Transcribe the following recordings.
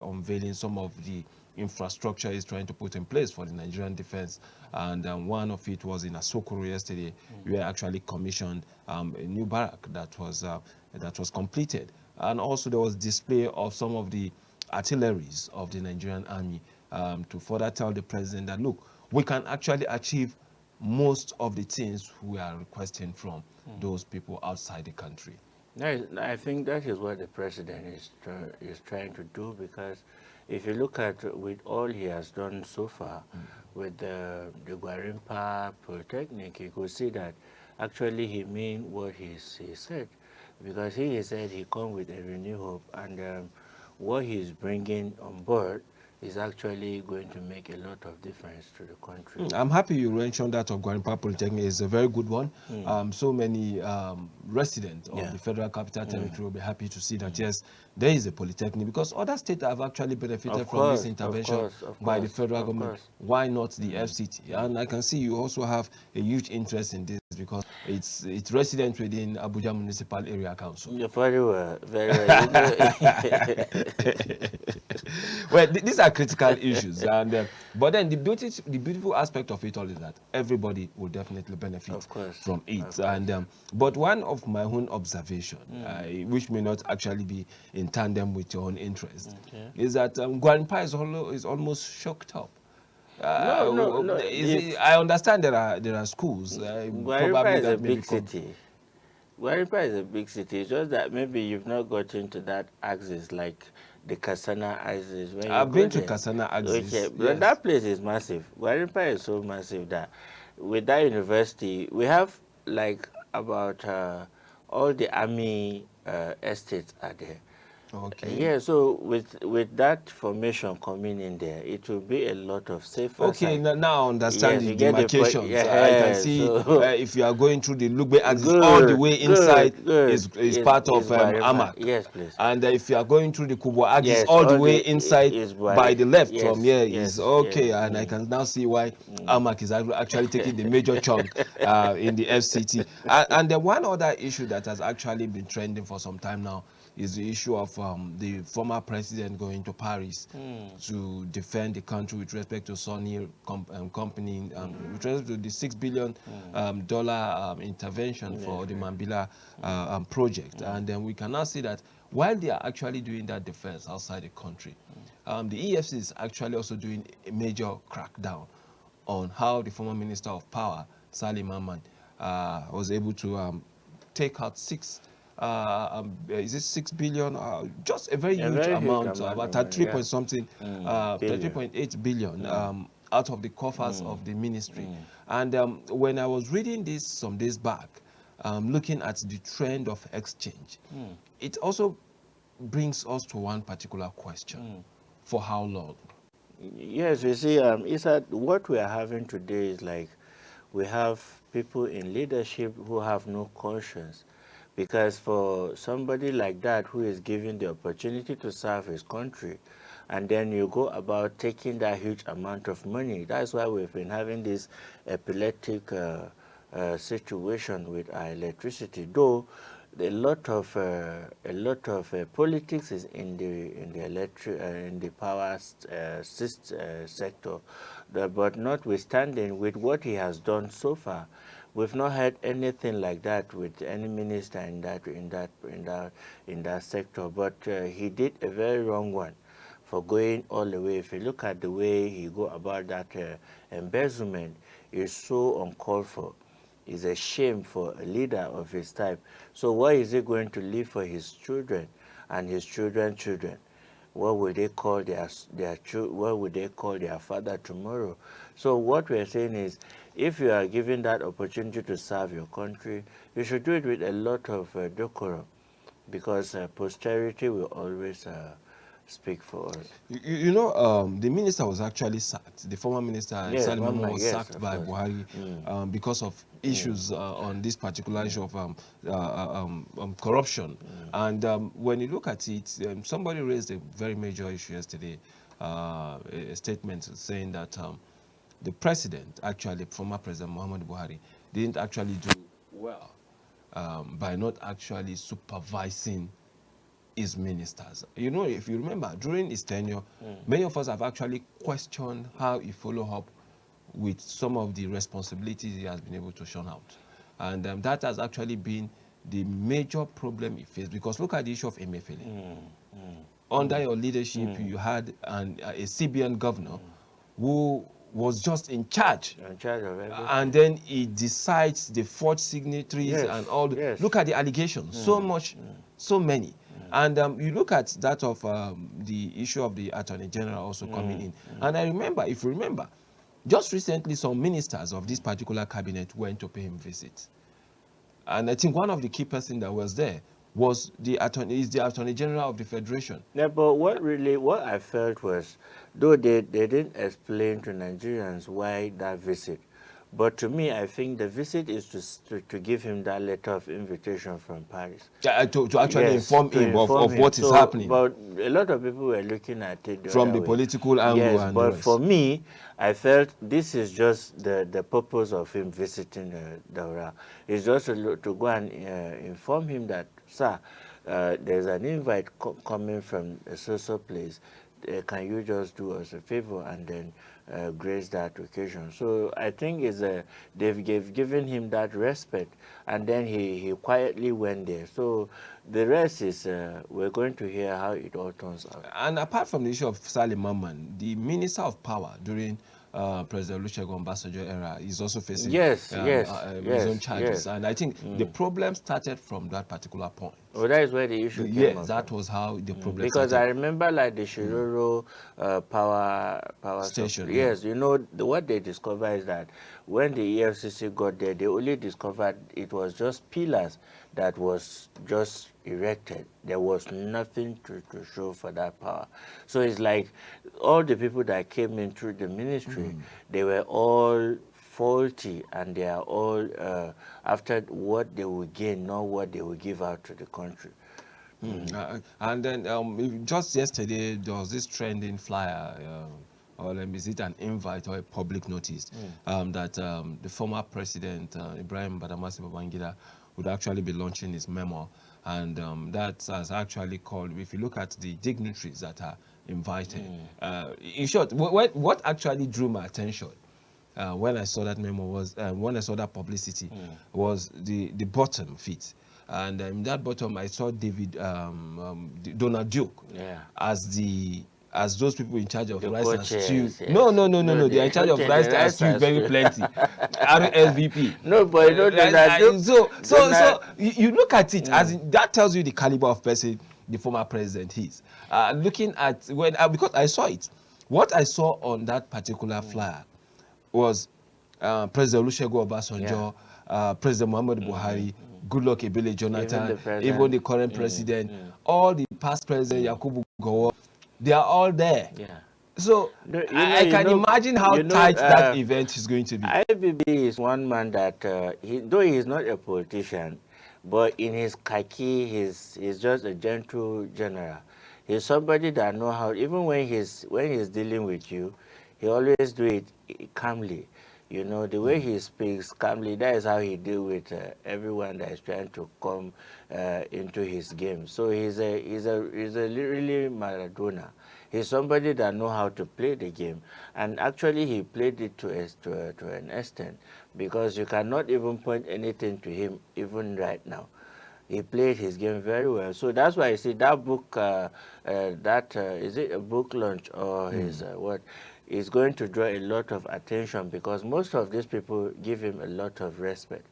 unveiling some of the infrastructure he's trying to put in place for the Nigerian defense. And one of it was in Asokoro yesterday, where actually commissioned a new barrack that was completed. And also there was display of some of the artilleries of the Nigerian army to further tell the president that, look, we can actually achieve most of the things we are requesting from those people outside the country. I think that is what the president is trying to do, because if you look at with all he has done so far with the Gwarimpa Polytechnic, you could see that actually he mean what he said, because he said he come with a renewed hope, and what he's bringing on board is actually going to make a lot of difference to the country. I'm happy you mentioned that of Gwarimpa Polytechnic. It's a very good one. So many residents of the Federal Capital Territory will be happy to see that, yes, there is a polytechnic, because other states have actually benefited from this intervention by the federal government. Why not the FCT? And I can see you also have a huge interest in this, because it's resident within Abuja Municipal Area Council. You're very well, very well. Well, these are critical issues, and but then the beautiful aspect of it all is that everybody will definitely benefit from it. And but one of my own observation, which may not actually be in tandem with your own interest, is that Gwarimpa is almost shocked up. No. I understand there are schools. Gwarimpa is a big city. Gwarimpa is a big city. It's just that maybe you've not got into that axis like the Kasana axis. When I've been to Kasana axis. Okay, but that place is massive. Gwarimpa is so massive that with that university, we have like about all the army estates are there. Okay. Yeah, so with that formation coming in there, it will be a lot of safer. Okay, now I understand the demarcations. I can see if you are going through the Lugbe axis, all the way inside is part of Amak. Yes, please. And if you are going through the Kubo axis, all the way inside by the left from here is okay. And I can now see why Amak is actually taking the major chunk in the FCT. And the one other issue that has actually been trending for some time now is the issue of the former president going to Paris to defend the country with respect to Sony company, with respect to the $6 billion intervention for the Mambila project. And then we can now see that while they are actually doing that defense outside the country, the EFC is actually also doing a major crackdown on how the former Minister of Power, Salim Ahmad, was able to take out is it 6 billion? Just a very huge amount, about 33 point something, 33.8 billion out of the coffers of the ministry. And when I was reading this some days back, looking at the trend of exchange, it also brings us to one particular question: for how long? Yes, you see, it's that what we are having today is like we have people in leadership who have no conscience. Because for somebody like that who is given the opportunity to serve his country, and then you go about taking that huge amount of money, that's why we've been having this epileptic situation with our electricity. Though a lot of politics is in the power sector, but notwithstanding with what he has done so far, we've not had anything like that with any minister in that sector. But he did a very wrong one for going all the way. If you look at the way he go about that embezzlement, it's so uncalled for. It's a shame for a leader of his type. So what is he going to leave for his children and his children's children? What will they call what would they call their father tomorrow? So what we're saying is, if you are given that opportunity to serve your country, you should do it with a lot of decorum, because posterity will always speak for us. You know, the minister was actually sacked. The former minister, Salim Ahmed, was sacked by Buhari because of issues on this particular issue of corruption. And when you look at it, somebody raised a very major issue yesterday, a statement saying that the president, actually former President Muhammadu Buhari, didn't actually do well by not actually supervising his ministers. You know, if you remember, during his tenure, many of us have actually questioned how he followed up with some of the responsibilities he has been able to shun out. And that has actually been the major problem he faced. Because look at the issue of Emefiele. Under your leadership, you had a CBN governor who was just in charge. In charge of everything. And then he decides the forged signatories Yes, and all. yes. Look at the allegations, so much, so many. And you look at that of the issue of the Attorney General also coming in. And I remember, if you remember, just recently some ministers of this particular cabinet went to pay him visits. And I think one of the key persons that was there was the Attorney General of the Federation. Yeah, but what I felt was, though they didn't explain to Nigerians why that visit, but to me, I think the visit is to give him that letter of invitation from Paris. To actually Yes, inform to him of inform what is So, happening. But a lot of people were looking at it From the way. political angle Yes, and the but rest. for me, I felt this is just the purpose of him visiting Daura. It's just to go and inform him that, sir, there's an invite coming from a social place. Can you just do us a favor and then grace that occasion? So I think they've given him that respect, and then he quietly went there. So the rest is we're going to hear how it all turns out. And apart from the issue of Salim Mamman, the Minister of Power during President Olusegun Obasanjo era is also facing Yes, his own charges. yes. And I think the problem started from that particular point. Oh, that is where the issue came Yes, up that from. was how the problem Because started. I remember like the Shiroro power Station, Yes, you know, what they discovered is that when the EFCC got there, they only discovered it was just pillars that was just erected. There was nothing to show for that power. So it's like all the people that came in through the ministry, they were all faulty, and they are all after what they will gain, not what they will give out to the country. And then just yesterday, there was this trending flyer, or is it an invite or a public notice, that the former president, Ibrahim Badamasi Babangida, would actually be launching his memo. And that has actually called, if you look at the dignitaries that are invited. In short, what actually drew my attention when I saw that memo was, when I saw that publicity, was the bottom fit. And in that bottom, I saw Donald Duke as those people in charge of The rice and stew. yes. No. They are in charge of rice and stew, very plenty. RSVP. No, but you know Donald Duke. So you look at it as in, that tells you the caliber of person the former president is. Looking at because I saw it, what I saw on that particular flyer was President Olusegun Obasanjo, President Muhammadu Buhari, Goodluck Ebele Jonathan, even the current president, all the past presidents, Yakubu Gowon, they are all there. Yeah. So I can imagine how tight that event is going to be. IBB is one man that, though he is not a politician, but in his khaki, he's just a gentle general. He's somebody that know how, even when he's dealing with you, he always do it calmly. You know, the way he speaks calmly, that is how he deal with everyone that is trying to come into his game. So he's a really Maradona. He's somebody that know how to play the game, and actually he played it to an extent, because you cannot even point anything to him even right now. He played his game very well. So that's why I see that book, is it a book launch or his what? Is going to draw a lot of attention, because most of these people give him a lot of respect.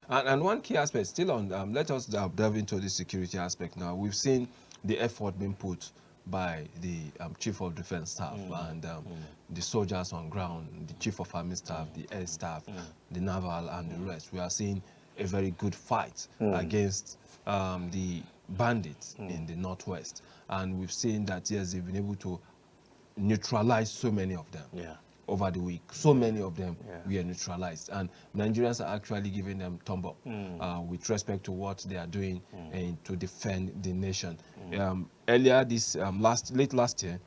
And one key aspect, still on, let us delve into the security aspect now. We've seen the effort being put by the Chief of Defense Staff and the soldiers on ground, the Chief of Army Staff, the Air Staff, the Naval, and the rest. We are seeing a very good fight against the bandits in the Northwest. And we've seen that, yes, they've been able to neutralize so many of them over the week. So many of them were neutralized, and Nigerians are actually giving them thumb up with respect to what they are doing and to defend the nation. Earlier this late last year,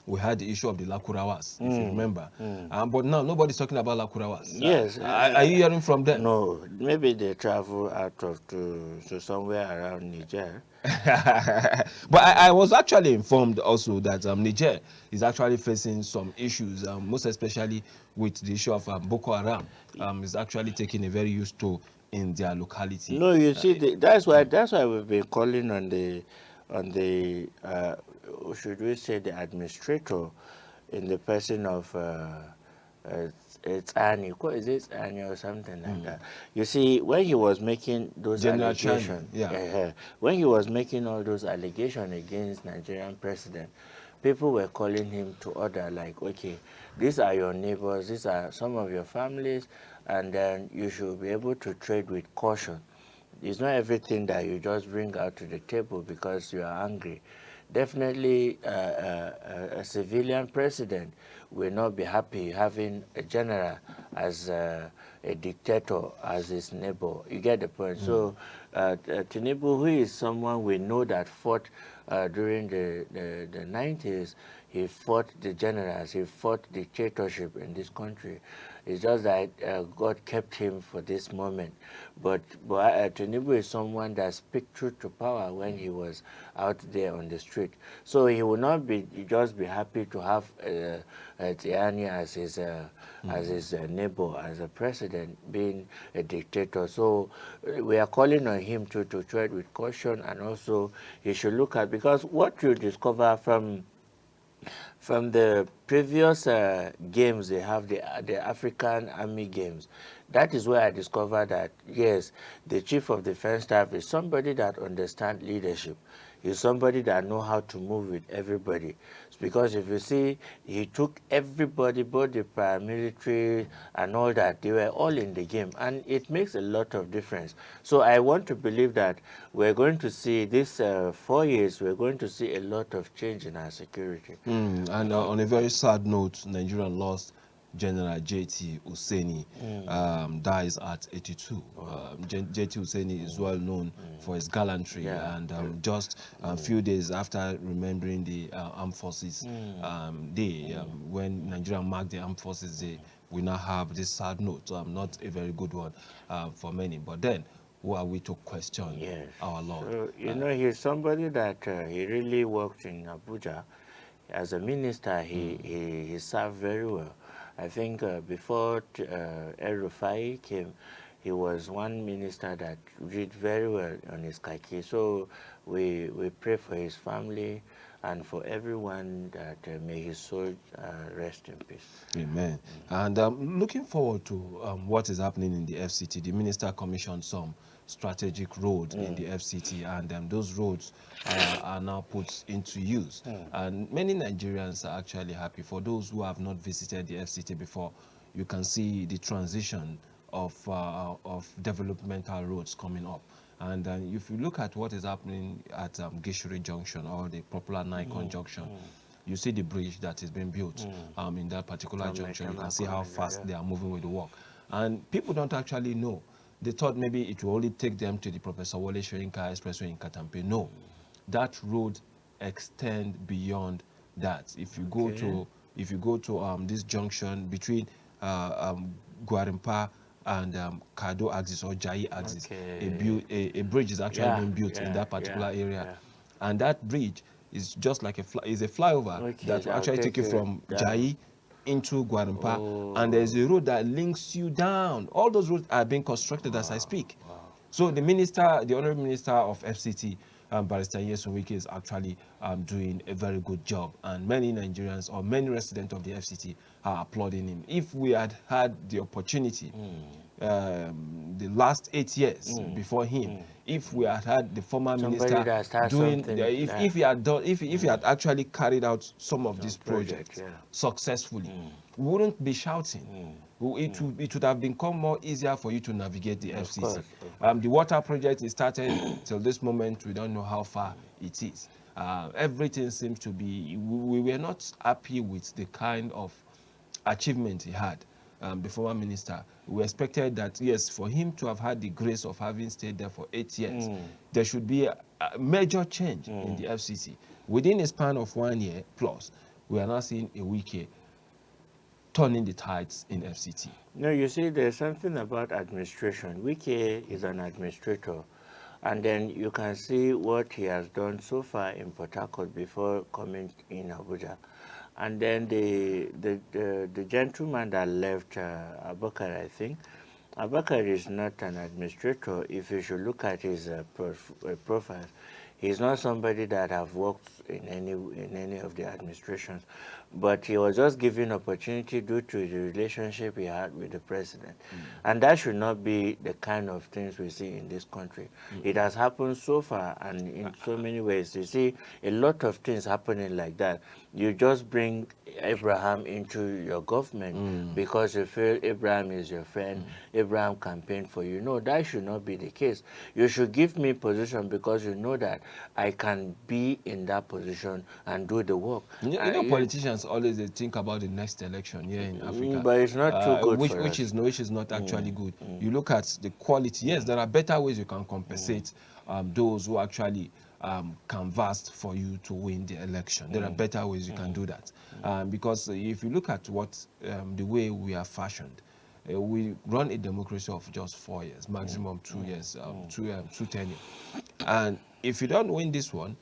we had the issue of the Lakurawas, if you remember. But now nobody's talking about Lakurawas. Yes. Are you hearing from them? No, maybe they travel out of to somewhere around Niger. But I was actually informed also that Niger is actually facing some issues, most especially with the issue of Boko Haram. Is actually taking a very huge toll in their locality. No, you see, that's why we've been calling on the should we say the administrator, in the person of it's Annie. What is it, Annie or something like that? You see, when he was making those General Chani, allegations, yeah. when he was making all those allegations against Nigerian president, people were calling him to order, like, okay, these are your neighbors, these are some of your families, and then you should be able to trade with caution. It's not everything that you just bring out to the table because you are angry. Definitely, a civilian president will not be happy having a general as a dictator as his neighbor. You get the point. So, Tinubu, who is someone we know that fought during the 90s, he fought the generals, he fought dictatorship in this country. It's just that God kept him for this moment. But Tinubu is someone that speaks truth to power when he was out there on the street. So he will not be just be happy to have Tiani as his neighbor, as a president, being a dictator. So we are calling on him to tread with caution, and also he should look at, because what you discover from the previous games they have, the African Army Games, that is where I discovered that, yes, the Chief of Defense Staff is somebody that understands leadership. He's somebody that knows how to move with everybody. It's because if you see, he took everybody, both the paramilitary and all that, they were all in the game, and it makes a lot of difference. So I want to believe that we're going to see this 4 years, we're going to see a lot of change in our security. And on a very sad note, Nigeria lost General J.T. Husseini, dies at 82. J.T. Husseini is well known for his gallantry, and just a few days after remembering the Armed Forces Day, when Nigeria marked the Armed Forces Day, we now have this sad note, not a very good one for many. But then, who are we to question our Lord? So, you know, he's somebody that he really worked in Abuja. As a minister, he served very well. I think before El Rufai came, he was one minister that did very well on his kaki. So we pray for his family and for everyone that may his soul rest in peace. Amen. And looking forward to what is happening in the FCT, the minister commissioned some strategic roads in the FCT, and those roads are now put into use. And many Nigerians are actually happy. For those who have not visited the FCT before, you can see the transition of developmental roads coming up. And if you look at what is happening at Gishiri Junction, or the popular Nikon Junction, you see the bridge that is being built in that particular junction. You can see how fast they are moving with the work. And people don't actually know. They thought maybe it will only take them to the Professor Wole Soyinka Expressway in Katampe. No, that road extends beyond that. If you go to this junction between Gwarimpa and Kado axis or Jai axis, a bridge is actually being built in that particular area, and that bridge is just like a flyover that will actually take you from Jai into Gwarimpa, and there's a road that links you down. All those roads are being constructed as I speak. So the honorable minister of FCT, Barrister Nyesom Wike, is actually doing a very good job, and many Nigerians or many residents of the FCT are applauding him. If we had had the opportunity the last 8 years before him, if we had had the former minister doing, if he had actually carried out some of these projects successfully, we wouldn't be shouting. It would have become more easier for you to navigate the FCT. The water project is started. Till this moment, we don't know how far it is. Everything seems to be, we were not happy with the kind of achievement he had, the former minister. We expected that, yes, for him to have had the grace of having stayed there for 8 years, there should be a major change in the FCC. Within a span of 1 year plus, we are now seeing a Wike turning the tides in FCT. No, you see, there's something about administration. Wike is an administrator, and then you can see what he has done so far in Port Harcourt before coming in Abuja. And then the gentleman that left, Abakar, I think, Abakar is not an administrator. If you should look at his profile, he's not somebody that have worked in any of the administrations, but he was just given opportunity due to the relationship he had with the president. And that should not be the kind of things we see in this country. It has happened so far, and in so many ways. You see a lot of things happening like that. You just bring Abraham into your government because you feel Abraham is your friend, Abraham campaigned for you. No, that should not be the case. You should give me position because you know that I can be in that position and do the work. You know, politicians always they think about the next election here in Africa, but it's not too good which for us. which is not actually good. You look at the quality. Yes, there are better ways you can compensate those who actually canvassed for you to win the election. There are better ways you can do that, because if you look at what the way we are fashioned, we run a democracy of just 4 years, maximum 2 years, two tenure. And if you don't win this one,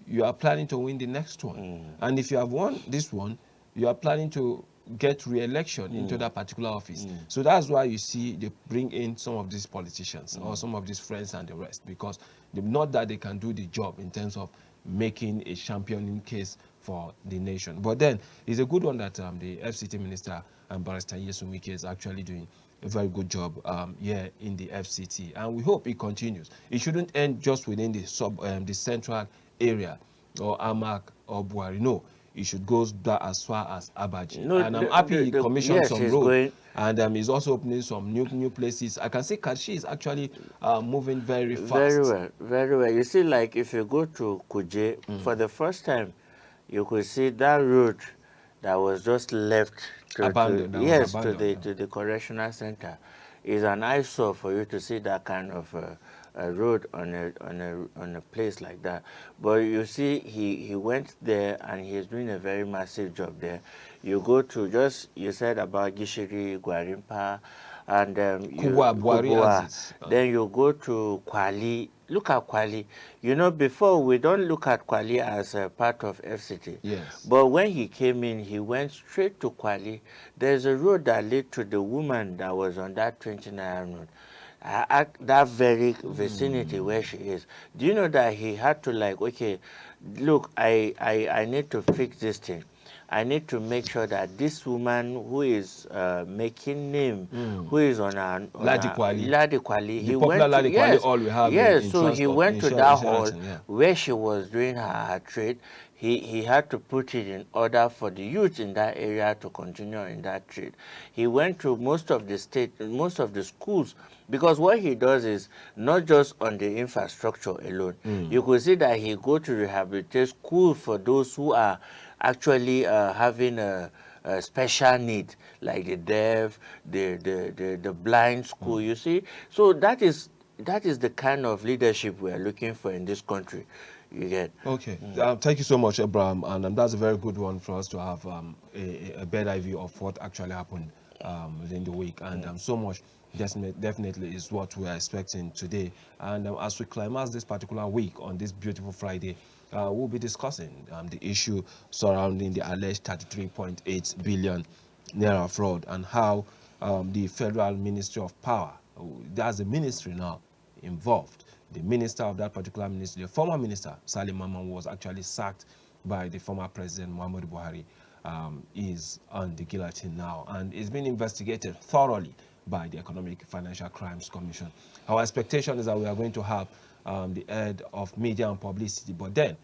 you are planning to win the next one. And if you have won this one, you are planning to get re-election into that particular office. So that's why you see they bring in some of these politicians or some of these friends and the rest, because not that they can do the job in terms of making a championing case for the nation. But then it's a good one that the FCT minister and Barrister Nyesom Wike is actually doing a very good job here in the FCT, and we hope it continues. It shouldn't end just within the central area or Amak or Buhari. No, it should go as far as Abaji. No, and I'm happy he commissioned yes, some road, and he's also opening some new places. I can see Kashi is actually moving very fast. Very well, very well. You see, like if you go to Kuje, for the first time, you could see that road that was just left to the correctional center is an eyesore for you to see that kind of a road on a place like that. But you see, he went there and he's doing a very massive job there. You go to you said about Gishiri, Gwarimpa, and Kubwa. Then you go to Kwali. Look at Kwali. You know, before we don't look at Kwali as a part of FCT. Yes. But when he came in, he went straight to Kwali. There's a road that led to the woman that was on that 29 road. At that very vicinity where she is. Do you know that he had to okay, look, I need to fix this thing. I need to make sure that this woman who is making name, who is on Ladi Kwali, he went to, Ladi Kwali, all we have in so he went to that hall where she was doing her trade. He had to put it in order for the youth in that area to continue in that trade. He went to most of the schools, because what he does is not just on the infrastructure alone. You could see that he go to rehabilitate school for those who are actually having a special need, like the deaf, the blind school. You see, so that is the kind of leadership we are looking for in this country. You get. Okay. Thank you so much, Abraham, and that's a very good one for us to have a better view of what actually happened within the week, and so much definitely is what we are expecting today. And as we climax this particular week on this beautiful Friday, we'll be discussing the issue surrounding the alleged 33.8 billion naira fraud, and how the Federal Ministry of Power, there's a ministry now involved. The minister of that particular ministry, the former minister, Salim Mamman, was actually sacked by the former president, Muhammadu Buhari, is on the guillotine now, and is being investigated thoroughly by the Economic Financial Crimes Commission. Our expectation is that we are going to have the head of media and publicity, but then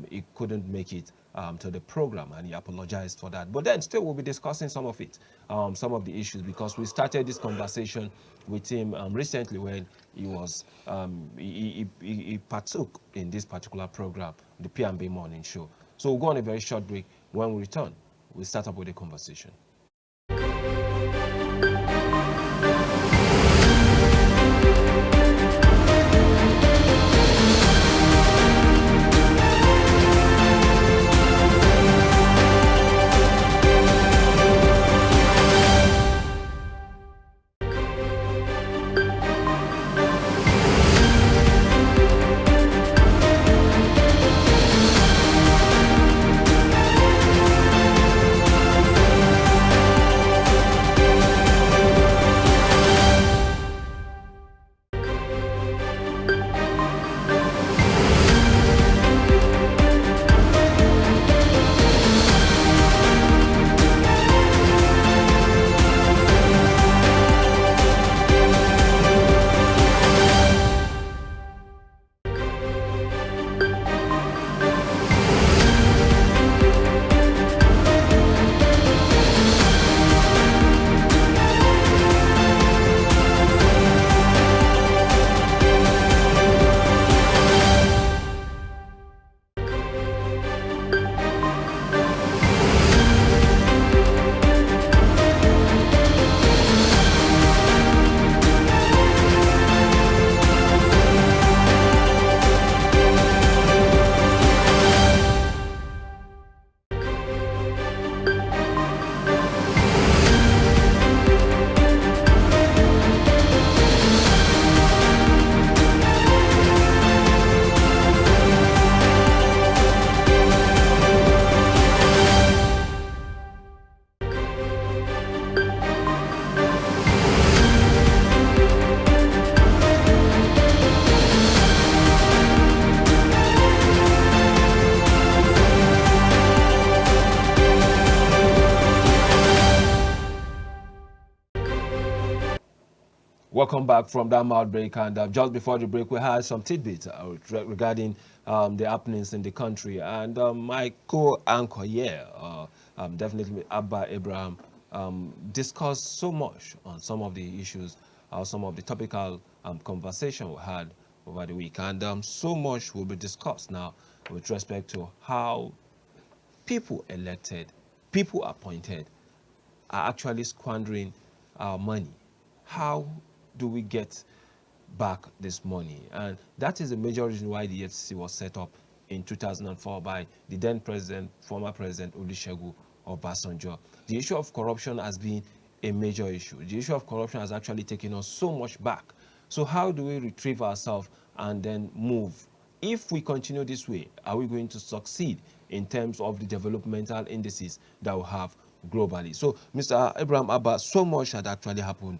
he couldn't make it to the program, and he apologized for that. But then still we'll be discussing some of it, some of the issues, because we started this conversation with him recently when he was he partook in this particular program, the P&B Morning Show. So we'll go on a very short break. When we return, we'll start up with a conversation. Welcome back from that mouth break. And just before the break, we had some tidbits regarding the happenings in the country. And my co-anchor here, definitely Abba Abraham, discussed so much on some of the issues, some of the topical conversation we had over the week. And so much will be discussed now with respect to how people elected, people appointed, are actually squandering our money. How do we get back this money? And that is a major reason why the FCC was set up in 2004 by the then president, former president Olusegun Obasanjo. The issue of corruption has been a major issue. The issue of corruption has actually taken us so much back. So how do we retrieve ourselves and then move? If we continue this way, are we going to succeed in terms of the developmental indices that we have globally? So, Mr. Abraham Abba, so much had actually happened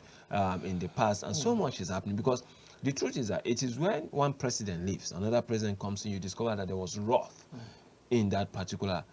in the past, and so much is happening because the truth is that it is when one president leaves, another president comes in, you discover that there was wrath in that particular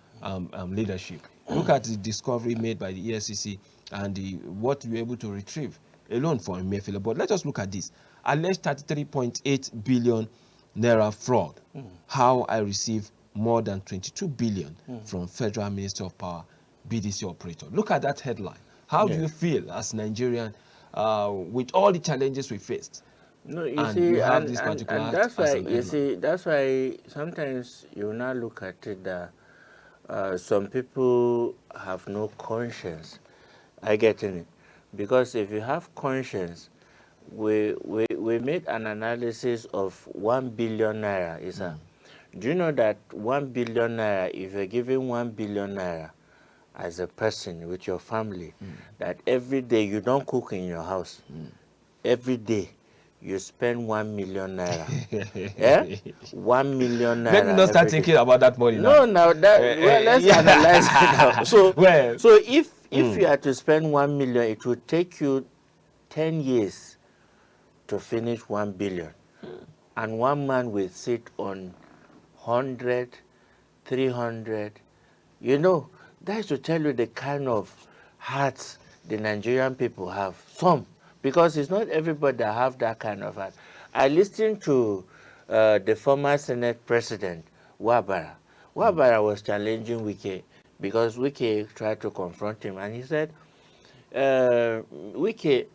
leadership. Look at the discovery made by the EFCC and what we were able to retrieve alone for Emefiele. But let us look at this. Alleged 33.8 billion naira fraud. How I received more than 22 billion from Federal Ministry of Power BDC operator. Look at that headline. How do you feel as Nigerian with all the challenges we faced? No, you And see, you have and, this and, particular and that's why, as an you headline. see, that's why sometimes you now look at it that some people have no conscience. I get it. Because if you have conscience, we made an analysis of 1 billion naira. Do you know that 1 billion naira, if you're giving 1 billion naira as a person with your family, that every day you don't cook in your house, every day you spend 1 million naira. Yeah? 1 million naira. Let me not start every day. thinking about that money No, now. now that well, let's analyze it now. So, Well, so if you are to spend 1 million, it will take you 10 years to finish 1 billion, and one man will sit on 100, 300. You know, that's to tell you the kind of hearts the Nigerian people have. Some, because it's not everybody that have that kind of heart. I listened to the former Senate President, Wabara. Wabara was challenging Wike because Wike tried to confront him, and he said, Wike,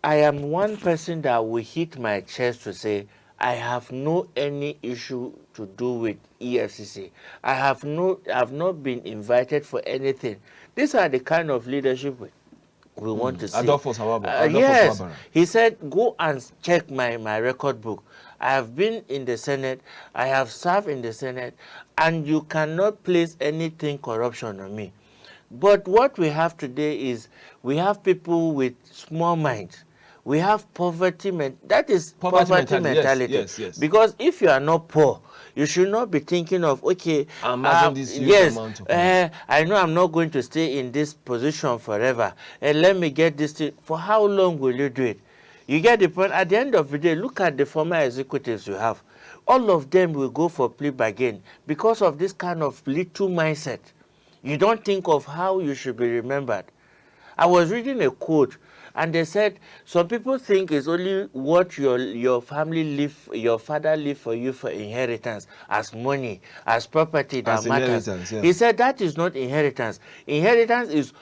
I am one person that will hit my chest to say, I have no any issue to do with EFCC. I have not been invited for anything. These are the kind of leadership we want to see. Adolphus Yes, Wabara. he said, go and check my record book. I have been in the Senate, I have served in the Senate, and you cannot place anything corruption on me. But what we have today is we have people with small minds. We have poverty, that is poverty mentality. Yes. Because if you are not poor, you should not be thinking of, okay, I'm having this huge amount of money. I know I'm not going to stay in this position forever. And let me get this thing. For how long will you do it? You get the point. At the end of the day, look at the former executives you have. All of them will go for plea bargain because of this kind of little mindset. You don't think of how you should be remembered. I was reading a quote, and they said some people think it's only what your family leave, your father leave for you for inheritance, as money, as property that As matters. inheritance, yeah. He said that is not inheritance. Inheritance is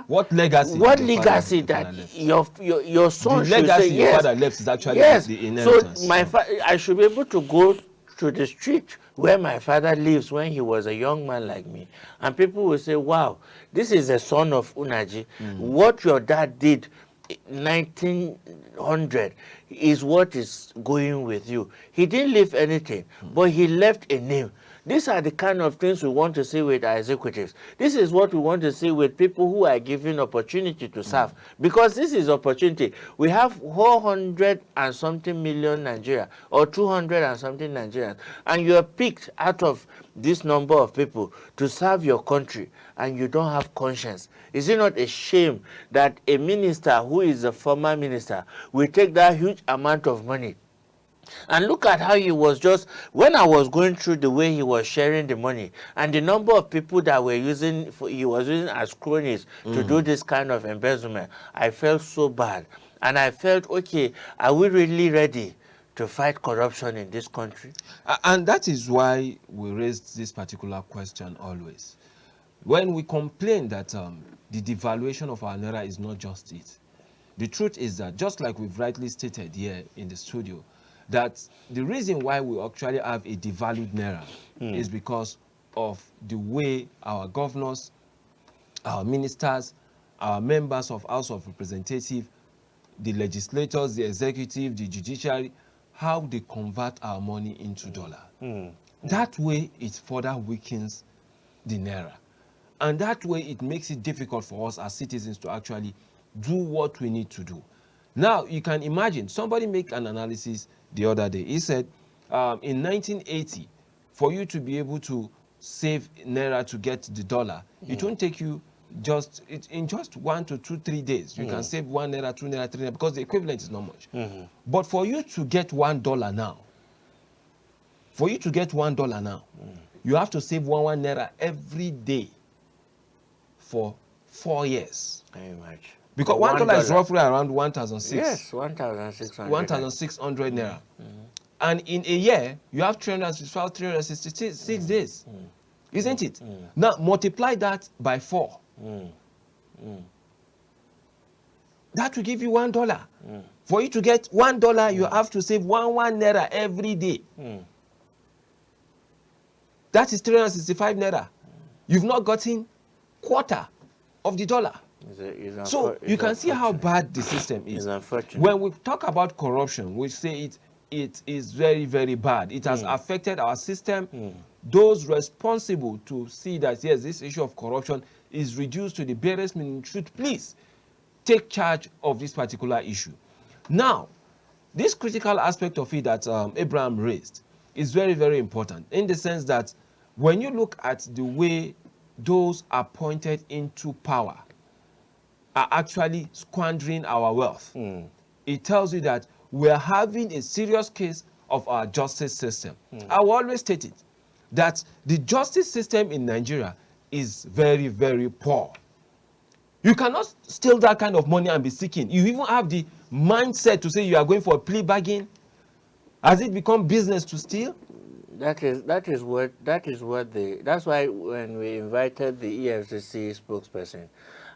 what legacy? What legacy that your son the should legacy say, your yes, father left is actually yes. the inheritance. So I should be able to go to the street where my father lives when he was a young man like me, and people will say, wow, this is a son of Unaji. What your dad did 1900 is what is going with you. He didn't leave anything, but he left a name. These are the kind of things we want to see with our executives. This is what we want to see with people who are given opportunity to serve. Because this is opportunity. We have 400 and something million Nigeria, or 200 and something Nigerians, and you are picked out of this number of people to serve your country, and you don't have conscience. Is it not a shame that a minister who is a former minister will take that huge amount of money And look at how he was just, when I was going through the way he was sharing the money and the number of people that were using, he was using as cronies to do this kind of embezzlement, I felt so bad. And I felt, okay, are we really ready to fight corruption in this country? And that is why we raised this particular question always. When we complain that the devaluation of our naira is not just it, the truth is that, just like we've rightly stated here in the studio, that the reason why we actually have a devalued naira is because of the way our governors, our ministers, our members of House of Representatives, the legislators, the executive, the judiciary, how they convert our money into dollar. That way it further weakens the naira. And that way it makes it difficult for us as citizens to actually do what we need to do. Now, you can imagine, somebody make an analysis the other day. He said, in 1980, for you to be able to save naira to get the dollar, it won't take you in just 1 to 2, 3 days. You can save 1 naira, 2 naira, 3 naira, because the equivalent is not much. But for you to get $1 now, you have to save 1 naira every day for 4 years. Very much. Because $1 is roughly around 1,600. Yes, 1,600. 1,600 naira. And in a year, you have 366 days. Isn't it? Now, multiply that by 4. That will give you $1. For you to get $1, you have to save 1 naira every day. That is 365 naira. You've not gotten quarter of the dollar. So you can see how bad the system is. When we talk about corruption, we say it is very, very bad. It has affected our system. Those responsible to see that, yes, this issue of corruption is reduced to the barest minimum should please take charge of this particular issue. Now, this critical aspect of it that Abraham raised is very, very important, in the sense that when you look at the way those appointed into power are actually squandering our wealth, it tells you that we are having a serious case of our justice system. I will always state it, that the justice system in Nigeria is very, very poor. You cannot steal that kind of money and be seeking. You even have the mindset to say you are going for a plea bargain. Has it become business to steal? That's why when we invited the EFCC spokesperson,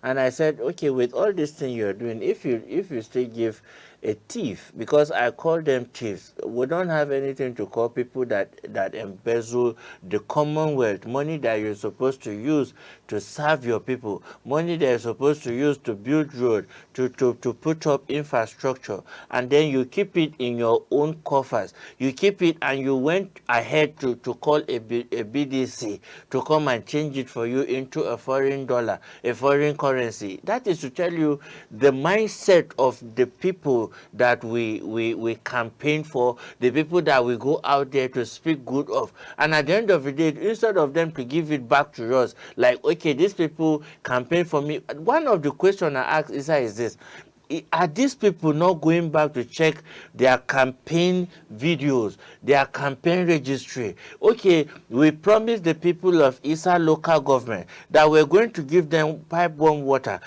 and I said, okay, with all this thing you're doing, if you still give a thief, because I call them thieves, we don't have anything to call people that embezzle the commonwealth, money that you're supposed to use to serve your people, money that you're supposed to use to build road, to put up infrastructure, and then you keep it in your own coffers. You keep it, and you went ahead to call a BDC to come and change it for you into a foreign dollar, a foreign currency. That is to tell you the mindset of the people that we campaign for, the people that we go out there to speak good of. And at the end of the day, instead of them to give it back to us, like, okay, these people campaign for me. One of the questions I ask is this: are these people not going back to check their campaign videos, their campaign registry? Okay, we promised the people of Isa local government that we're going to give them pipe-borne water.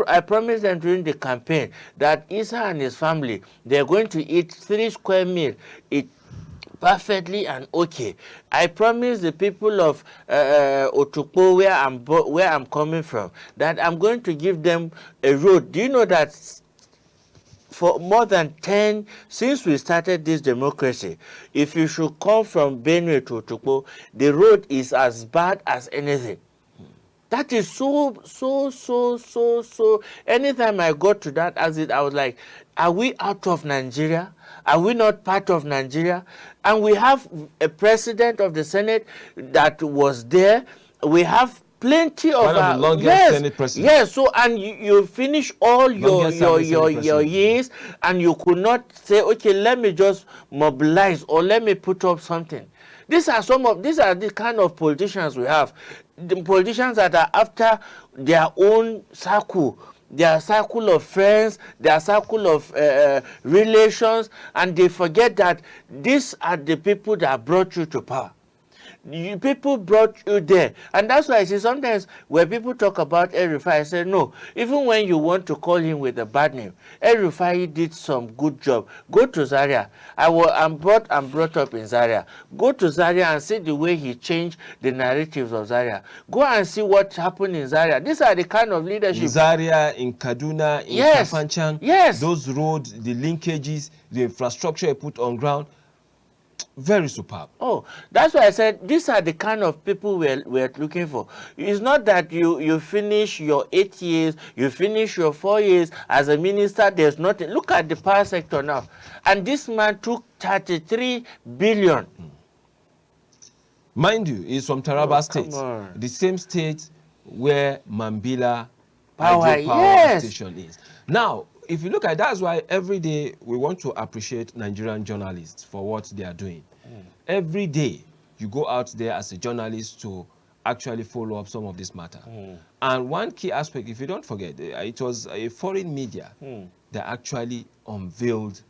I promised them during the campaign that Isa and his family, they're going to eat 3 square meals. Perfectly and okay. I promise the people of Otukpo, where I'm coming from, that I'm going to give them a road. Do you know that for more than 10, since we started this democracy, if you should come from Benue to Otukpo, the road is as bad as anything. That is so. Anytime I got to that exit, I was like, are we out of Nigeria? Are we not part of Nigeria? And we have a president of the Senate that was there. We have plenty of the longest Senate president. Yes, so and you finish all your years, and you could not say, okay, let me just mobilize or let me put up something. These are the kind of politicians we have. The politicians that are after their own circle, their circle of friends, their circle of relations, and they forget that these are the people that brought you to power. People brought you there, and that's why I see sometimes when people talk about El-Rufai, I say no, even when you want to call him with a bad name, El-Rufai did some good job. Go to Zaria. I'm brought up in Zaria. Go to Zaria and see the way he changed the narratives of Zaria. Go and see what happened in Zaria. These are the kind of leadership. In Zaria, in Kaduna, in Yes. Kafanchan, Yes. those roads, the linkages, the infrastructure he put on ground, very superb. Oh, that's why I said these are the kind of people we're looking for. It's not that you finish your 8 years, you finish your 4 years as a minister, there's nothing. Look at the power sector now. And this man took 33 billion. Mind you, he's from Taraba State, on. the same state where Mambila Power, hydropower yes. station is. Now, if you look at that's why every day we want to appreciate Nigerian journalists for what they are doing. Every day you go out there as a journalist to actually follow up some of this matter. And one key aspect, if you don't forget, it was a foreign media that actually unveiled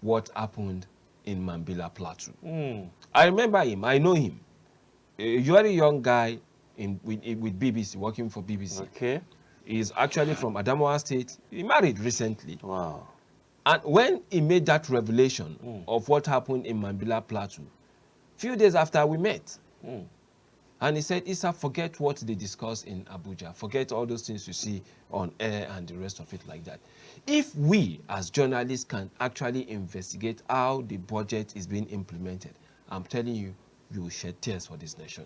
what happened in Mambila Plateau. I remember him, I know him. A very young guy with BBC, working for BBC. Okay. He's actually from Adamawa State. He married recently. Wow. And when he made that revelation of what happened in Mambila Plateau, few days after we met, and he said, Issa, forget what they discuss in Abuja. Forget all those things you see on air and the rest of it like that. If we, as journalists, can actually investigate how the budget is being implemented, I'm telling you, you will shed tears for this nation.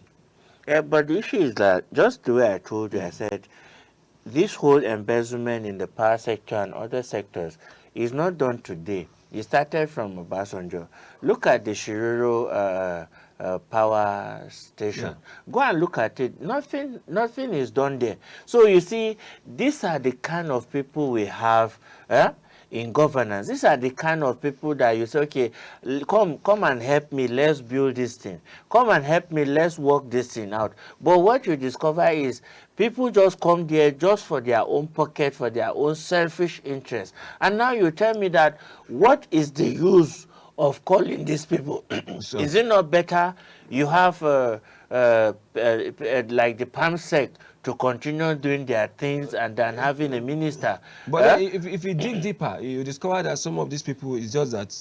Yeah, but the issue is that, just the way I told you, I said, this whole embezzlement in the power sector and other sectors is not done today. It started from Obasanjo. Look at the Shiroro power station. Yeah. Go and look at it. Nothing is done there. So you see, these are the kind of people we have in governance. These are the kind of people that you say, okay, come and help me, let's build this thing. Come and help me, let's work this thing out. But what you discover is people just come there just for their own pocket, for their own selfish interest. And now you tell me that what is the use of calling these people? So, is it not better you have like the PAMSEC to continue doing their things and then having a minister? But if you dig deeper, you discover that some of these people, is just that,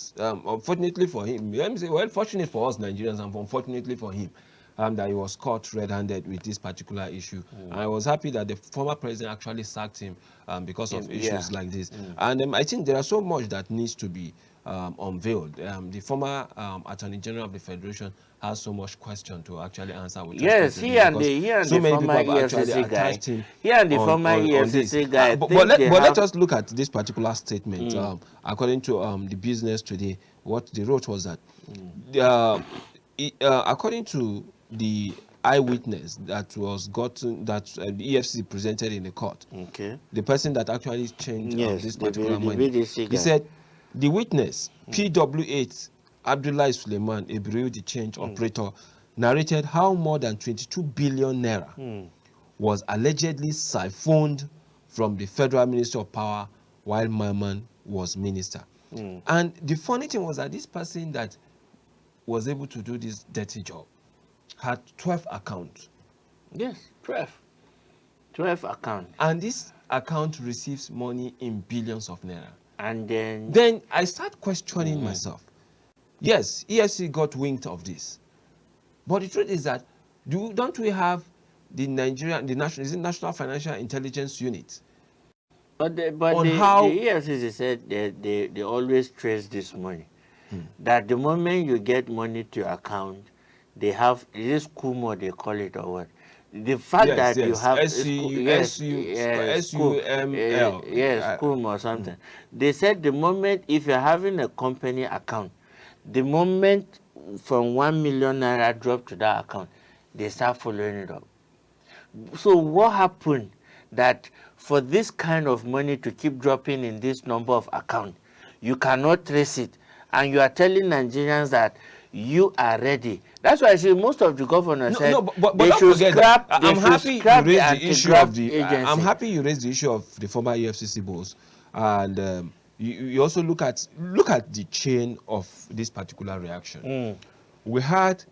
unfortunately for him, let me say, well, fortunate for us Nigerians and unfortunately for him, that he was caught red-handed with this particular issue. And I was happy that the former president actually sacked him because of issues like this. And I think there are so much that needs to be unveiled. The former Attorney General of the Federation has so much question to actually answer with. Yes, he and the former EFCC guy. He and the former EFCC guy. But let us look at this particular statement. According to the Business Today, what they wrote was that, according to the eyewitness that was gotten, that the EFCC presented in the court, the person that actually changed this particular money, BDC he said the witness, PW8 Abdullah Suleiman, a bureau de change operator, narrated how more than 22 billion naira was allegedly siphoned from the Federal Ministry of Power while Merman was minister. And the funny thing was that this person that was able to do this dirty job had 12 accounts. Yes, 12. 12 accounts. And this account receives money in billions of naira. And then I start questioning myself. Yes, EFC got wind of this. But the truth is that, don't we have the National Financial Intelligence Unit? But the EFCC said they always trace this money. That the moment you get money to your account, they have this Kumo, they call it, or what? The fact that you have SUML, or something. They said the moment, if you're having a company account, the moment from 1 million naira drop to that account, they start following it up. So what happened that for this kind of money to keep dropping in this number of accounts, you cannot trace it, and you are telling Nigerians that you are ready, That's why I see most of the governors No, said no, but they don't should forget scrap. that They I'm should happy you scrap the raised the issue of anti-graft the. agency. I'm happy you raised the issue of the former EFCC boss, and you also look at the chain of this particular reaction. We had,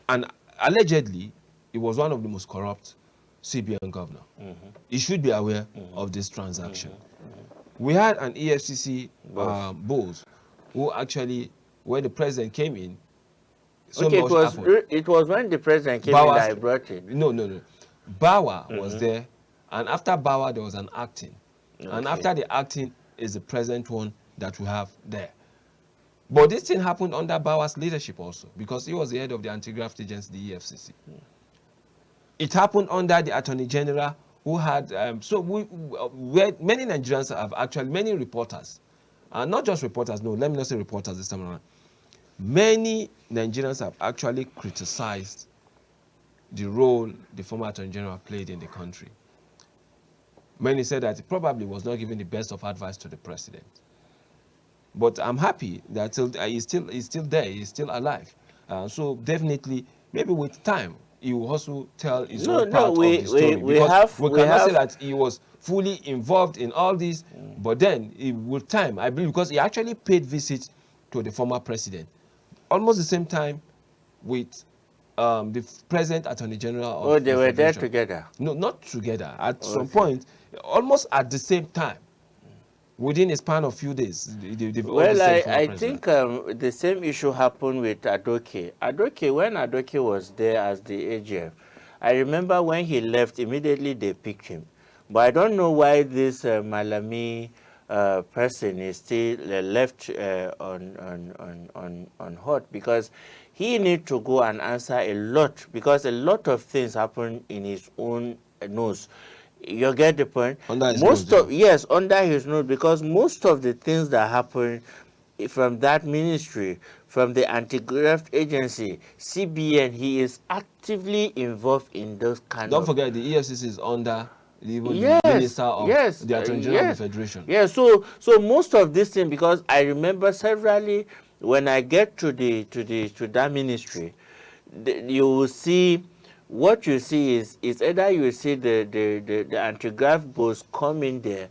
and allegedly, it was one of the most corrupt CBN governor. He should be aware of this transaction. We had an EFCC boss who actually, when the president came in, so Okay, much happened. it was when the president came in Bauer, that I brought it. no. Bauer was there, and after Bauer there was an acting, and Okay. after the acting is the present one that we have there. But this thing happened under Bauer's leadership also, because he was the head of the anti-graft agency, the EFCC. It happened under the Attorney General, who had where many Nigerians have actually, many reporters, not just reporters, no, let me not say reporters this time around. Many Nigerians have actually criticized the role the former Attorney General played in the country. Many said that he probably was not giving the best of advice to the president. But I'm happy that he's still there, he's still alive. So definitely, maybe with time, he will also tell his own part of the story. Because we cannot say that he was fully involved in all this, but then with time, I believe, because he actually paid visits to the former president. Almost the same time with the present Attorney General of they the were there Federation. together? No, not together. At some point, almost at the same time, within a span of few days. Well, I think the same issue happened with Adoke. When Adoke was there as the AGF, I remember when he left, immediately they picked him. But I don't know why this Malami person is still left on hot, because he needs to go and answer a lot, because a lot of things happen in his own nose. You get the point? Under his nose, yes, under his nose, because most of the things that happen from that ministry, from the anti-graft agency, CBN, he is actively involved in those kind Don't of... forget, the EFCC is under even the Minister of the Attorney General of the Federation. Yes, so most of this thing, because I remember severally when I get to that ministry, you will see, what you see is either you see the anti-graft boss coming there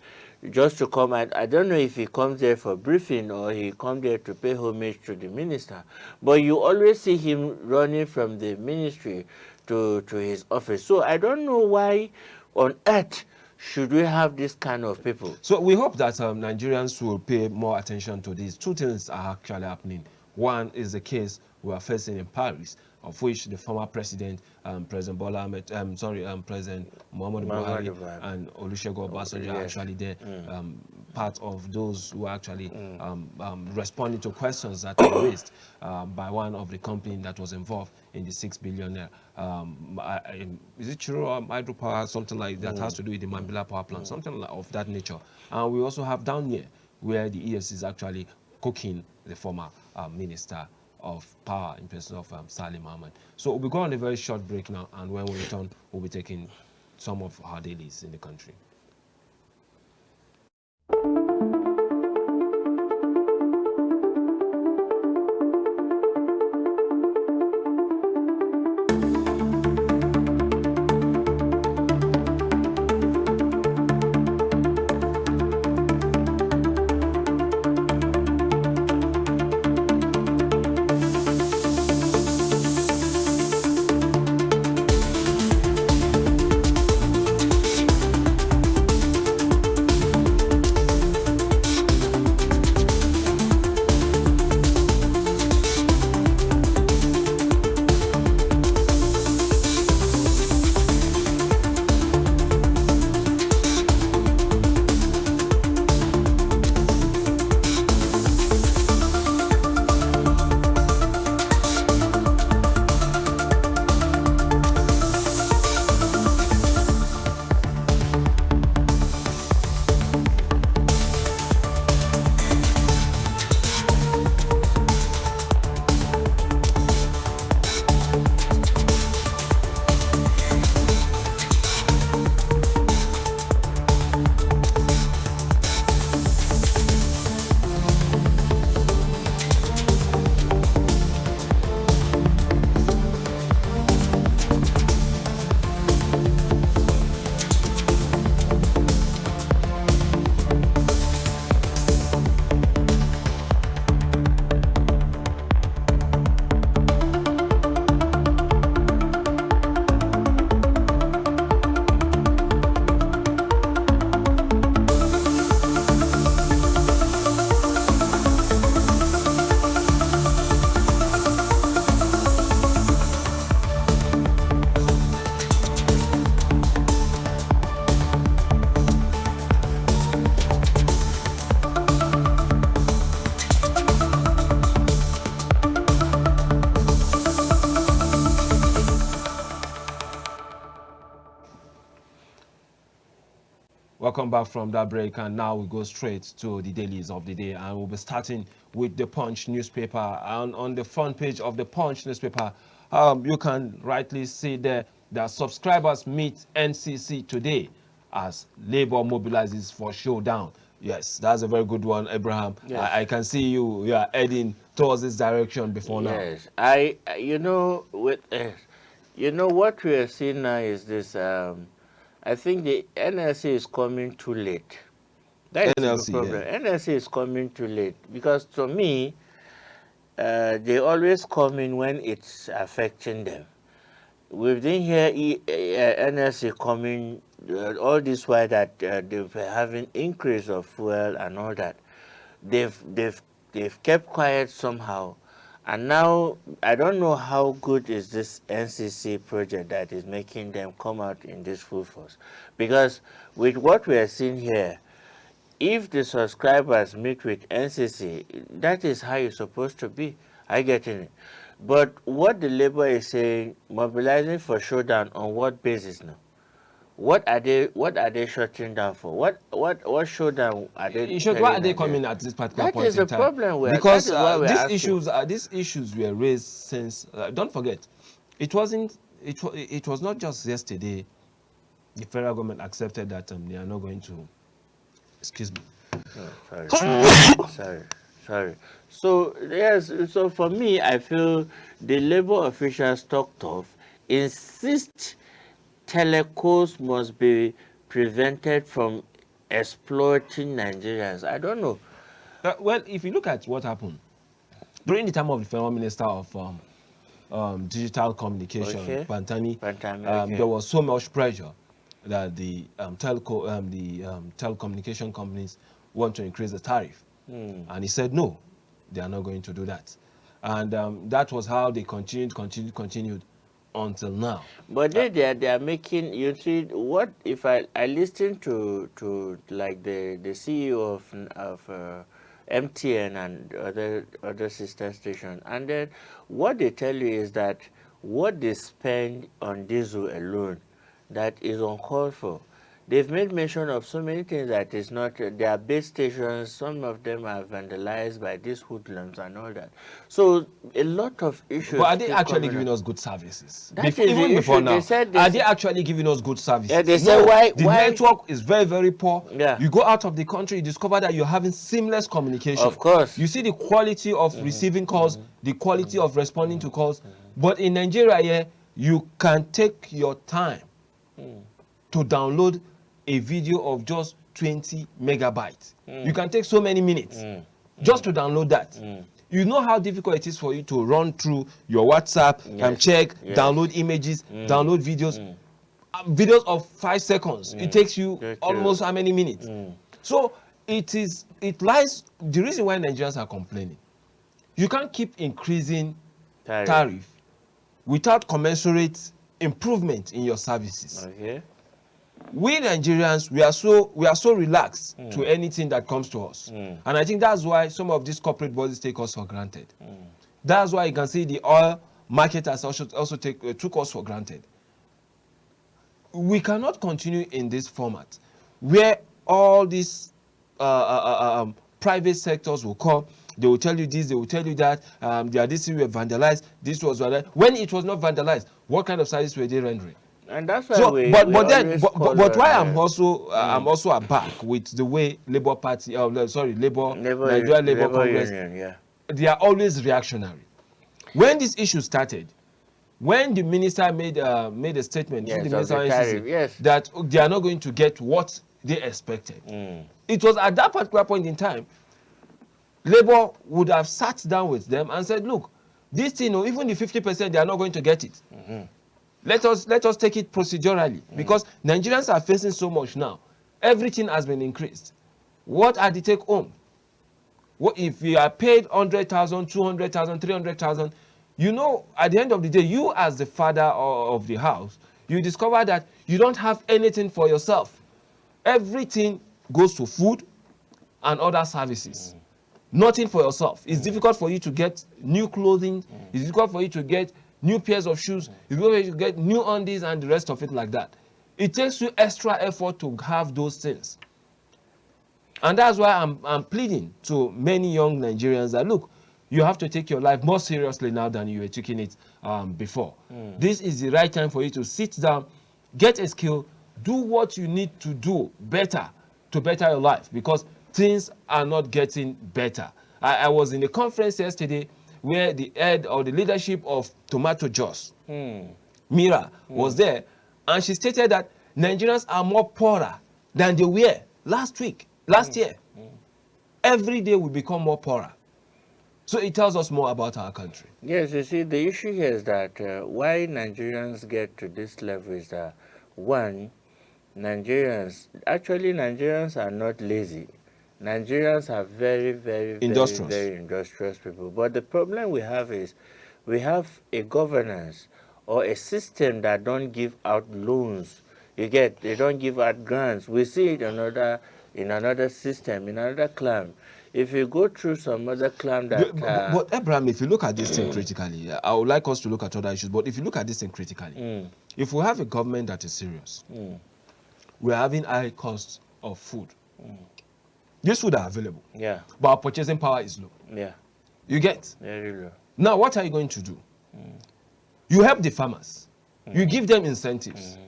just to come out. I don't know if he comes there for briefing or he comes there to pay homage to the minister, but you always see him running from the ministry to his office. So I don't know why on earth should we have this kind of people. So we hope that Nigerians will pay more attention to these. Two things are actually happening. One is the case we are facing in Paris, of which the former president, President Bola Ahmed, President Muhammadu Buhari and Olusegun Obasanjo are actually there, part of those who are actually responding to questions that were raised by one of the companies that was involved in the 6 billion. Is it true? Hydropower, something like that, has to do with the Mambila power plant, something of that nature. And we also have down here where the EFC is actually cooking the former Minister of Power in person of Salim Ahmed. So we'll go on a very short break now, and when we return, we'll be taking some of our dailies in the country. Welcome back from that break, and now we go straight to the dailies of the day, and we'll be starting with the Punch newspaper. And on the front page of the Punch newspaper, you can rightly see there that subscribers meet NCC today as Labour mobilizes for showdown. Yes, that's a very good one, Abraham. Yes. I can see you are heading towards this direction before now. Yes, you know, what we are seeing now is this. I think the NLC is coming too late. That is NLC, the problem. yeah. NLC is coming too late because to me, they always come in when it's affecting them. We didn't hear NLC coming all this while that they've having increase of fuel and all that. They've kept quiet somehow, and now I don't know how good is this NCC project that is making them come out in this full force, because with what we are seeing here, if the subscribers meet with NCC, that is how it's supposed to be. I get it. But what the Labour is saying, mobilizing for showdown on what basis now? What are they shutting down for? What showdown are they? In short, why are they coming at this particular point in time? That is the problem. Because these issues were raised since. Don't forget, it was not just yesterday. The federal government accepted that they are not going to. Excuse me. Oh, sorry. So yes, so for me, I feel the Labour officials talked of insist telecos must be prevented from exploiting Nigerians. I don't know. Well, if you look at what happened during the time of the former minister of digital communication, Okay. Pantami, Okay. there was so much pressure that the telecommunication companies want to increase the tariff, and he said no, they are not going to do that, and that was how they continued until now. But they are making, you see, what if I listen to like the CEO of MTN and other sister stations, and then what they tell you is that what they spend on diesel alone, that is uncalled for. They've made mention of so many things that is not, their base stations, some of them are vandalized by these hoodlums and all that. So a lot of issues. But are they actually giving us good services? That is the even before issue. now, They are they actually giving us good services? Yeah, they no, say why the network is very, very poor. Yeah. You go out of the country, you discover that you're having seamless communication. Of course. You see the quality of receiving calls, the quality of responding to calls. But in Nigeria, yeah, you can take your time to download a video of just 20 megabytes. You can take so many minutes just to download that. You know how difficult it is for you to run through your WhatsApp and check, download images, download videos. Videos of 5 seconds. It takes you almost how many minutes? So it lies, the reason why Nigerians are complaining. You can't keep increasing tariff without commensurate improvement in your services. Okay. We Nigerians, we are so relaxed to anything that comes to us, and I think that's why some of these corporate bodies take us for granted. That's why you can see the oil market has also took us for granted. We cannot continue in this format where all these private sectors will come. They will tell you this, they will tell you that. This were vandalized. This was vandalized. When it was not vandalized, what kind of service were they rendering? And that's why but why I'm also aback with the way Labour Party, Nigeria Labour Congress, Union, they are always reactionary. When this issue started, when the minister made a statement, yes, the minister of tariff, yes, that they are not going to get what they expected, it was at that particular point in time, Labour would have sat down with them and said, look, this thing, even the 50%, they are not going to get it. Let us take it procedurally, because Nigerians are facing so much now. Everything has been increased. What are the take home? What if you are paid 100,000, 200,000, 300,000? You know, at the end of the day, you as the father of the house, you discover that you don't have anything for yourself. Everything goes to food and other services. Nothing for yourself. It's difficult for you to get new clothing. It's difficult for you to get new pairs of shoes. It's difficult for you to get new undies and the rest of it like that. It takes you extra effort to have those things. And that's why I'm pleading to many young Nigerians that, look, you have to take your life more seriously now than you were taking it before. This is the right time for you to sit down, get a skill, do what you need to do better to better your life, because things are not getting better. I was in a conference yesterday where the head or the leadership of Tomato Juice, Mira, was there, and she stated that Nigerians are more poorer than they were last year. Every day we become more poorer. So it tells us more about our country. Yes, you see, the issue here is that why Nigerians get to this level is that, one, Nigerians are not lazy. Nigerians are very, very, very, Industrious. very industrious people. But the problem we have is we have a governance or a system that don't give out loans. They don't give out grants. We see it in another system, in another clan. If you go through some other clan that... But Abraham, if you look at this thing critically, I would like us to look at other issues, but if you look at this thing critically, if we have a government that is serious, we're having high costs of food. These food are available, yeah, but our purchasing power is low. yeah, You get? very low. Now, what are you going to do? You help the farmers. You give them incentives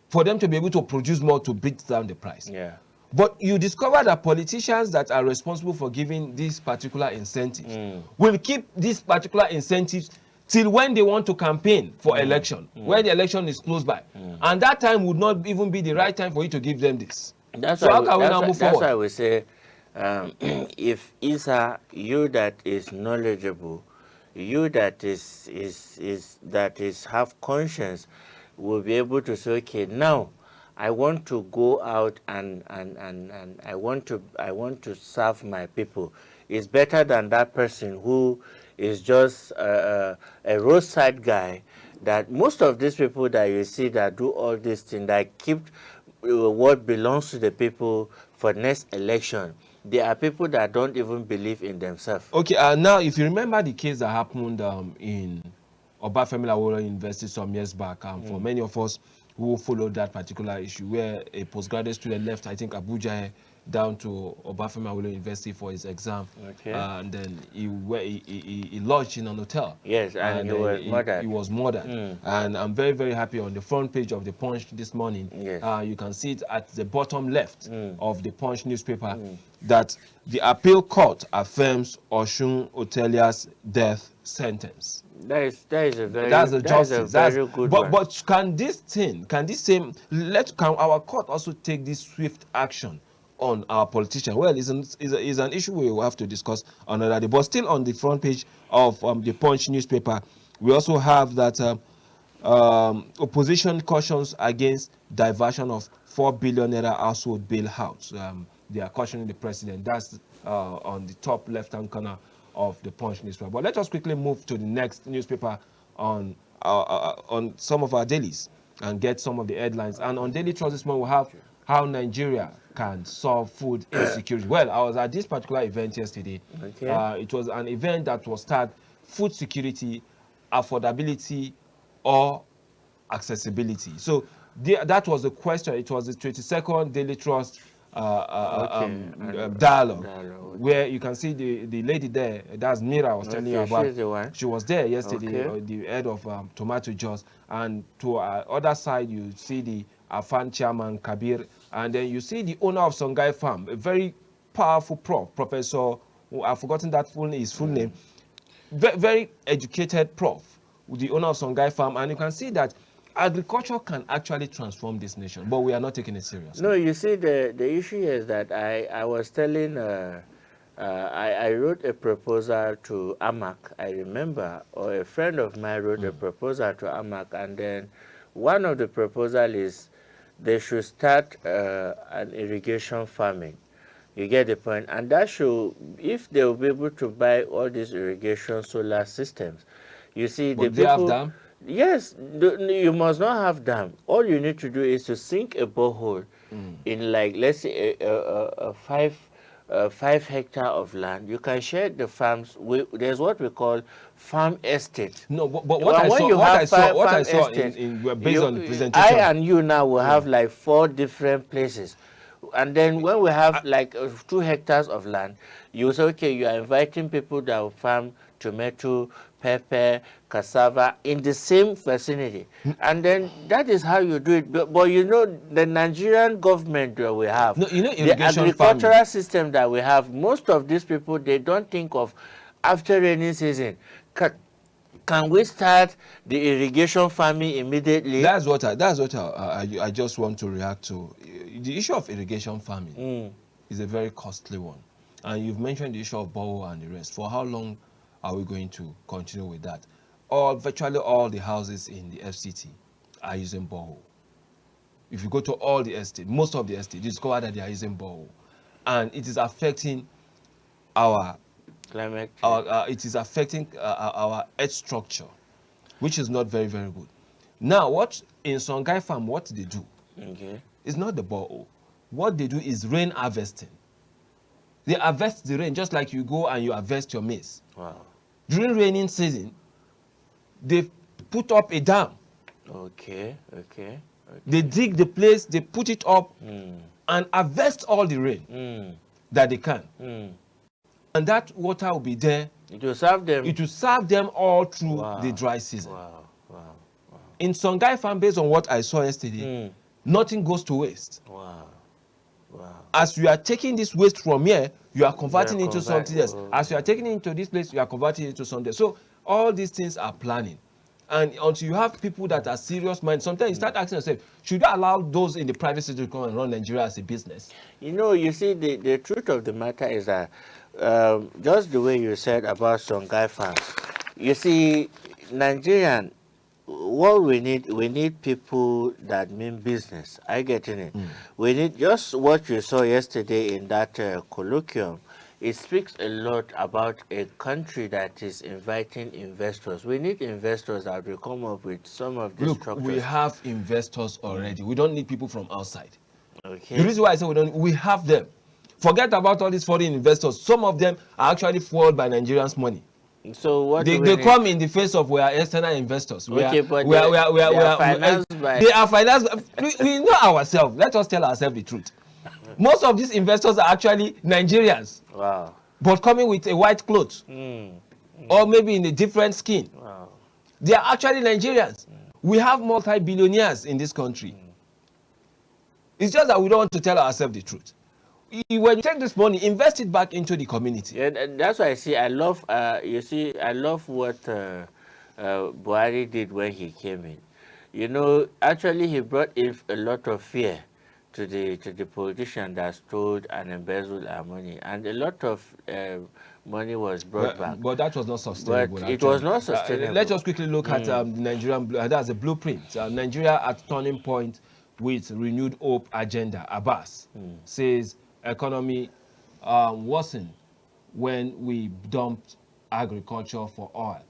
for them to be able to produce more to beat down the price. Yeah. But you discover that politicians that are responsible for giving these particular incentives will keep these particular incentives till when they want to campaign for election, when the election is close by. And that time would not even be the right time for you to give them this. That's So why how can we now move that's forward? why we say, if Isa, you that is knowledgeable, you that is have conscience, will be able to say, okay, now I want to go out and I want to serve my people. It's better than that person who is just a roadside guy. That most of these people that you see that do all these things, that keep what belongs to the people for next election, they are people that don't even believe in themselves. Okay, now if you remember the case that happened in Obafemi Awolowo University some years back, for many of us who followed that particular issue, where a postgraduate student left, I think, Abuja down to Obafemi Awolowo University for his exam, Okay. And then he lodged in an hotel. Yes, and he was murdered. He was murdered. And I'm very, very happy on the front page of the Punch this morning. Yes. You can see it at the bottom left of the Punch newspaper that the appeal court affirms Osun Otelia's death sentence. That's a very good one. But can can our court also take this swift action on our politicians? Well, it's an issue we will have to discuss another day. But still on the front page of the Punch newspaper, we also have that opposition cautions against diversion of 4 billion naira household bailouts. They are cautioning the president. That's on the top left-hand corner of the Punch newspaper. But let us quickly move to the next newspaper on some of our dailies and get some of the headlines. And on Daily Trust this morning, we have how Nigeria can solve food insecurity. Well, I was at this particular event yesterday. Okay. It was an event that was tagged food security, affordability, or accessibility. So that was the question. It was the 22nd Daily Trust dialogue, where you can see the lady there. That's Mira I was telling you about. She's the one. She was there yesterday, Okay. the head of Tomato Juice, and to other side you see the Afan chairman Kabir, and then you see the owner of Songhai Farm, a very powerful professor. I've forgotten his full name. Very educated prof, the owner of Songhai Farm, and you can see that agriculture can actually transform this nation, but we are not taking it seriously. No, you see, the issue is that I was telling, I wrote a proposal to AMAC, I remember, or a friend of mine wrote a proposal to AMAC, and then one of the proposals is they should start an irrigation farming. You get the point? And that should, if they will be able to buy all these irrigation solar systems, you see, But they have dam? Yes, you must not have dam. All you need to do is to sink a borehole in, like, let's say a 5 hectare of land. You can share the farms. There's what we call farm estate. No, but what I saw based on the presentation. I and you now will have like 4 different places And then when we have like 2 hectares of land, you say, okay, you are inviting people that will farm tomato, pepper, cassava in the same vicinity. And then that is how you do it. But you know, the Nigerian government that we have, No, you know, the irrigation farming. agricultural system that we have, most of these people, they don't think of after rainy season. Can we start the irrigation farming immediately? That's what I just want to react to. The issue of irrigation farming is a very costly one, and you've mentioned the issue of borehole and the rest. For how long are we going to continue with that? Virtually all the houses in the FCT are using borehole. If you go to all the estate, most of the estate, you discover that they are using borehole, and it is affecting our Climate change. it is affecting our earth structure, which is not very, very good. Now, what in Songhai farm, what they do Okay. is not the borehole. What they do is rain harvesting. They harvest the rain just like you go and you harvest your maize. Wow. During raining season, they put up a dam. Okay. Okay. They dig the place, they put it up and harvest all the rain that they can. And that water will be there. It will serve them. It will serve them all through Wow. the dry season. Wow. Wow. Wow. In Songhai farm, based on what I saw yesterday, nothing goes to waste. Wow. Wow. As you are taking this waste from here, you are converting into something else. Oh. As you are taking it into this place, you are converting it into something else. So all these things are planning. And until you have people that are serious minded, sometimes you start asking yourself, should I allow those in the private sector to come and run Nigeria as a business? You know, you see, the truth of the matter is that just the way you said about Songhai farms, you see, Nigerian, what we need people that mean business. I getting it. We need just what you saw yesterday in that colloquium. It speaks a lot about a country that is inviting investors. We need investors that will come up with some of these Look, structures. we have investors already. We don't need people from outside. Okay. The reason why I say we have them. Forget about all these foreign investors. Some of them are actually fueled by Nigerians' money. So what They come in the face of we are external investors. Okay, but they are financed by. They are financed. We know ourselves. Let us tell ourselves the truth. Most of these investors are actually Nigerians. Wow. But coming with a white cloth or maybe in a different skin. Wow. They are actually Nigerians. We have multi-billionaires in this country. It's just that we don't want to tell ourselves the truth. When you take this money, invest it back into the community. Yeah, that's why I see. I love. You see, I love what Buhari did when he came in. You know, actually, he brought in a lot of fear to the politician that stole and embezzled our money, and a lot of money was brought back. But that was not sustainable. But it was not sustainable. Let's just quickly look at the Nigerian. That's a blueprint. Nigeria at turning point with renewed hope agenda. Abbas says economy worsened when we dumped agriculture for oil.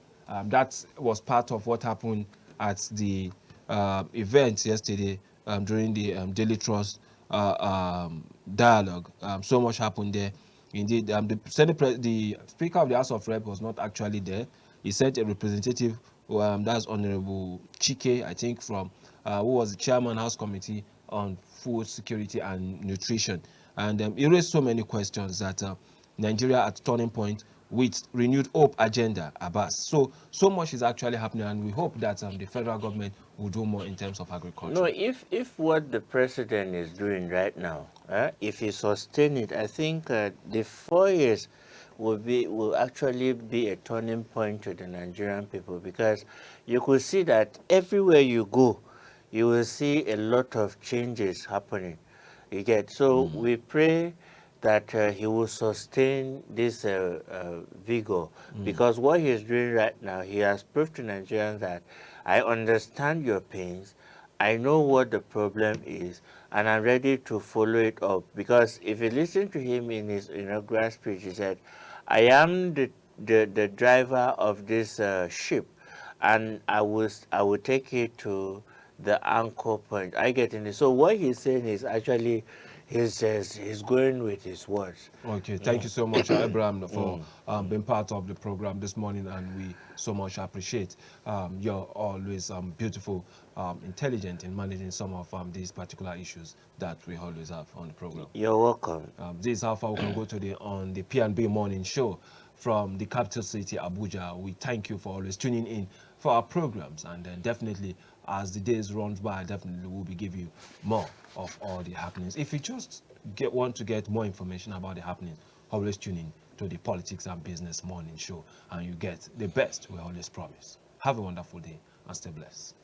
That was part of what happened at the event yesterday during the Daily Trust dialogue. So much happened there. Indeed, the Speaker of the House of Rep was not actually there. He sent a representative, that's Honorable Chike, I think, from who was the chairman House Committee on Food Security and Nutrition. And he raised so many questions that Nigeria at turning point with renewed hope agenda, Abbas. So much is actually happening, and we hope that the federal government will do more in terms of agriculture. No, if what the president is doing right now, if he sustain it, I think the 4 years will actually be a turning point to the Nigerian people, because you could see that everywhere you go, you will see a lot of changes happening. You get, so we pray that he will sustain this vigor, because what he is doing right now, he has proved to Nigerians that I understand your pains, I know what the problem is, and I'm ready to follow it up. Because if you listen to him in his inaugural speech, he said, I am the driver of this ship, and I will take it to the anchor point. I get in it. So what he's saying is actually he's going with his words. Okay, thank you so much, Abraham, for being part of the program this morning, and we so much appreciate you're always beautiful, intelligent in managing some of these particular issues that we always have on the program. You're welcome. This is how far we can go to on the P&B Morning Show from the capital city, Abuja. We thank you for always tuning in for our programs, and definitely as the days run by, definitely we'll be giving you more of all the happenings. If you just want to get more information about the happenings, always tune in to the Politics and Business Morning Show, and you get the best we always promise. Have a wonderful day and stay blessed.